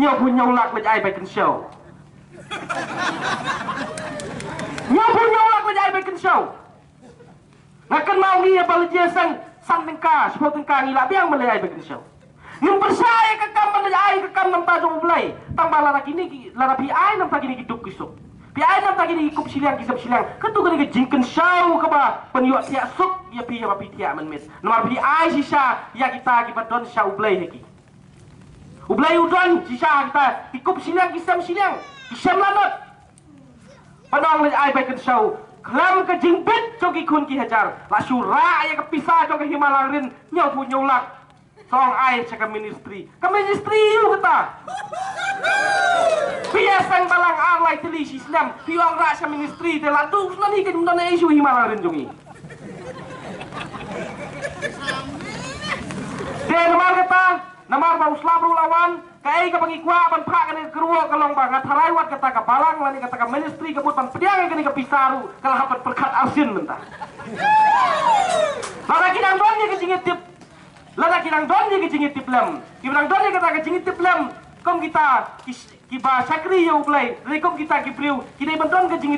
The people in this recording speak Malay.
nhiều phu nhau lạc với ai bài cần sầu nhiều phu nhau lạc với ai bài cần sầu nggak kenal dia balia sang tengkah sepuluh tengkah ngila biang melai bagian show ngem percaya ke kam melai ke kam nam tajung ulai tang bala kini lara pi ai nam tagini hidup kisuk pi ai nam tagini ikup silang kisap silang ketu gani ke jingken show ke ba penyuat tiak suk ya pi ya pi tiak menmet nomor pi ai sisa ya kita kibat don show ulai heki ulai udon sisa kita ikup silang kisam lanot panang melai bagian show Kelam ke jingpit jogi kun ki hajar la syura ya ke pisah jogi himalarin nyau pu nyulak song ai cakap ministry yu kata biasa balang arlai teli Islam piang rasa ministry te ladu nani ke mdona isu himalarin jogi de namar ba uslabru lawan kai ka pangikwa ban pha kan keruo kalong ba ngatharai wat kata ka balang lani kata ka ministry kebut ban pediang kan ka pisaru kala hapat perkat arsin mentah lada kinang don ni kejingitip lem kinang don ni kata kejingitip lem kom kita ki ba sakri yo play dari kom kita ki priu kini benton kejingitip